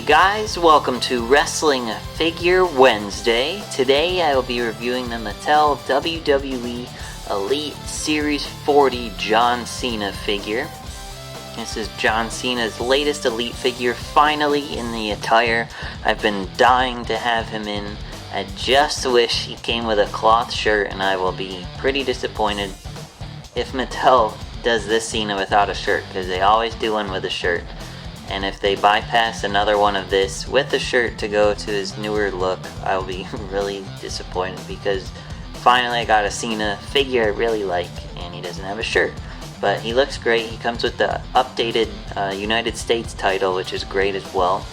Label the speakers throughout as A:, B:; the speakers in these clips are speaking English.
A: guys, welcome to Wrestling Figure Wednesday. Today I will be reviewing the Mattel WWE Elite Series 40 John Cena figure. This is John Cena's latest Elite figure, finally in the attire I've been dying to have him in. I just wish he came with a cloth shirt, and I will be pretty disappointed if Mattel does this Cena without a shirt, because they always do one with a shirt. And if they bypass another one of this with a shirt to go to his newer look, I will be really disappointed, because finally I got a Cena figure I really like, and he doesn't have a shirt. But he looks great. He comes with the updated United States title, which is great as well.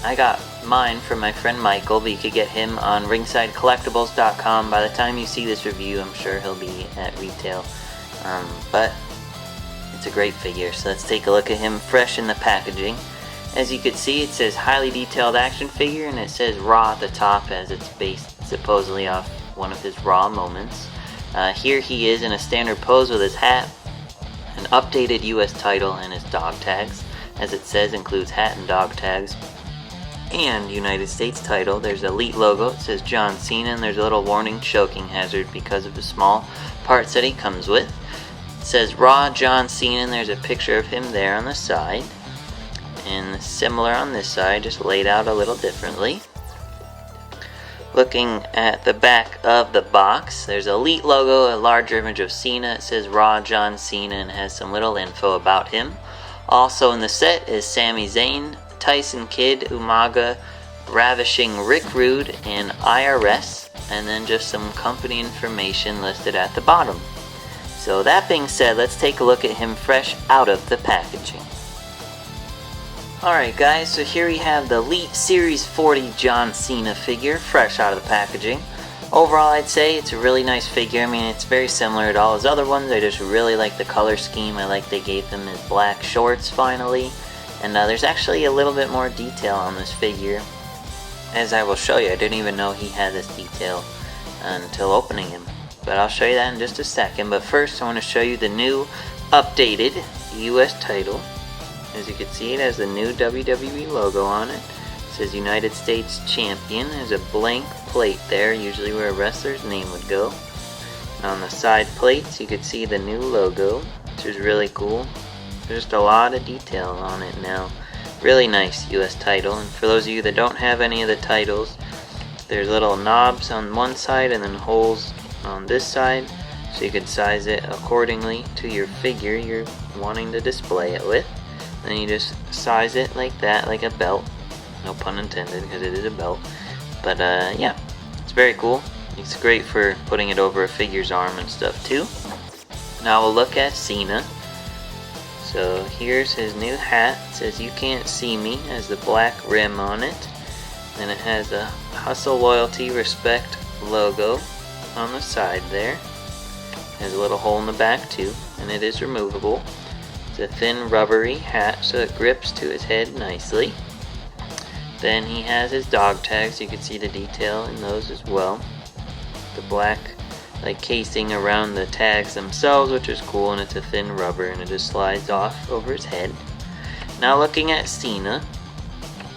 A: I got mine from my friend Michael, but you could get him on ringsidecollectibles.com. By the time you see this review, I'm sure he'll be at retail. But it's a great figure, so let's take a look at him fresh in the packaging. As you can see, it says highly detailed action figure, and it says Raw at the top, as it's based supposedly off one of his Raw moments. Here he is in a standard pose with his hat, an updated US title, and his dog tags. As it says, includes hat and dog tags, and United States title. There's Elite logo, it says John Cena, and there's a little warning choking hazard because of the small parts that he comes with. It says Raw John Cena, and there's a picture of him there on the side, and similar on this side, just laid out a little differently. Looking at the back of the box, there's Elite logo, a larger image of Cena. It says Raw John Cena and has some little info about him. Also in the set is Sami Zayn, Tyson Kidd, Umaga, Ravishing Rick Rude, and IRS, and then just some company information listed at the bottom. So that being said, let's take a look at him fresh out of the packaging. Alright guys, so here we have the Elite Series 40 John Cena figure, fresh out of the packaging. Overall, I'd say it's a really nice figure. I mean, it's very similar to all his other ones. I just really like the color scheme. I like they gave him his black shorts finally. And there's actually a little bit more detail on this figure, as I will show you. I didn't even know he had this detail until opening him, but I'll show you that in just a second. But first I want to show you the new updated US title. As you can see, it has the new WWE logo on it. It says United States Champion. There's a blank plate there, usually where a wrestler's name would go. And on the side plates you can see the new logo, which is really cool. There's just a lot of detail on it now. Really nice US title. And for those of you that don't have any of the titles, there's little knobs on one side and then holes on this side, so you can size it accordingly to your figure you're wanting to display it with. Then you just size it like that, like a belt. No pun intended, because it is a belt. But yeah, it's very cool. It's great for putting it over a figure's arm and stuff too. Now we'll look at Cena. So here's his new hat. It says "You Can't See Me," has the black rim on it. Then it has a Hustle, Loyalty, Respect logo on the side there. Has a little hole in the back too, and it is removable. It's a thin rubbery hat, so it grips to his head nicely. Then he has his dog tags. You can see the detail in those as well. The black casing around the tags themselves, which is cool, and it's a thin rubber, and it just slides off over his head. Now looking at Cena,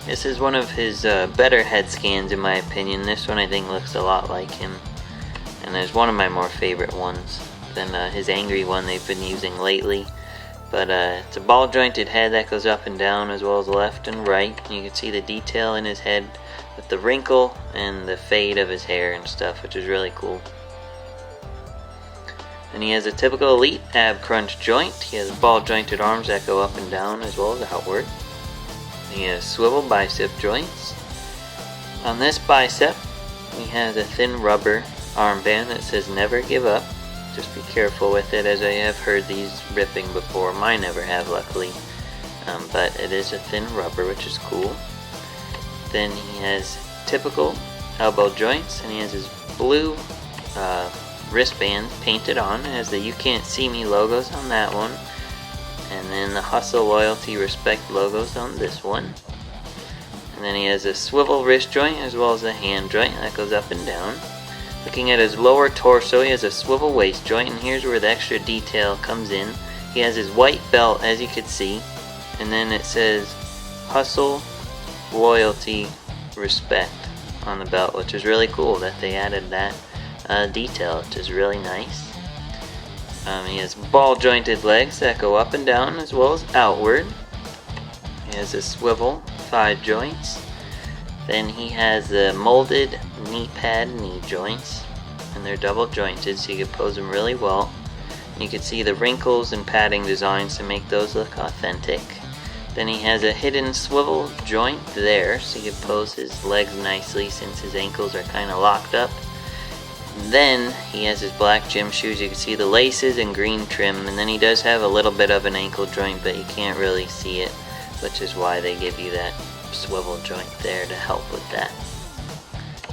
A: this is one of his better head scans in my opinion. This one I think looks a lot like him, and is one of my more favorite ones than his angry one they've been using lately. But it's a ball jointed head that goes up and down as well as left and right. You can see the detail in his head with the wrinkle and the fade of his hair and stuff, which is really cool. And he has a typical Elite ab crunch joint. He has ball jointed arms that go up and down as well as outward. He has swivel bicep joints. On this bicep he has a thin rubber armband that says "Never Give Up." Just be careful with it, as I have heard these ripping before. Mine never have, luckily. But it is a thin rubber, which is cool. Then he has typical elbow joints, and he has his blue wristbands painted on. It has the "You Can't See Me" logos on that one, and then the Hustle, Loyalty, Respect logos on this one. And then he has a swivel wrist joint as well as a hand joint that goes up and down. Looking at his lower torso, he has a swivel waist joint, and here's where the extra detail comes in. He has his white belt, as you can see, and then it says Hustle, loyalty, respect on the belt, which is really cool that they added that detail, which is really nice. He has ball jointed legs that go up and down as well as outward. He has a swivel thigh joints. Then he has the molded knee pad knee joints, and they're double jointed so you can pose them really well. You can see the wrinkles and padding designs to make those look authentic. Then he has a hidden swivel joint there so you can pose his legs nicely since his ankles are kind of locked up. Then he has his black gym shoes. You can see the laces and green trim, and then he does have a little bit of an ankle joint, but you can't really see it, which is why they give you that swivel joint there to help with that.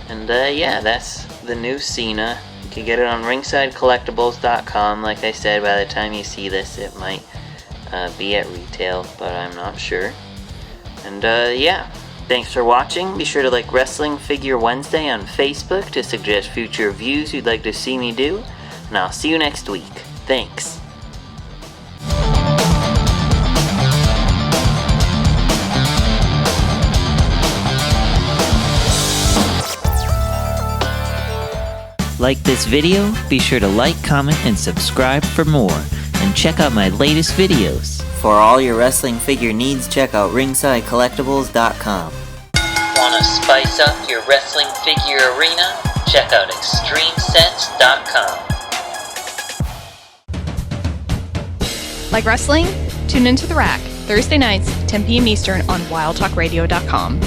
A: And yeah, that's the new Cena. You can get it on ringsidecollectibles.com. Like I said, by the time you see this, it might be at retail, but I'm not sure. And yeah, thanks for watching. Be sure to like Wrestling Figure Wednesday on Facebook to suggest future reviews you'd like to see me do, and I'll see you next week. Thanks. Like this video? Be sure to like, comment, and subscribe for more. And check out my latest videos. For all your wrestling figure needs, check out ringsidecollectibles.com. Want to spice up your wrestling figure arena? Check out extremesets.com.
B: Like wrestling? Tune into The Rack, Thursday nights, 10 p.m. Eastern on wildtalkradio.com.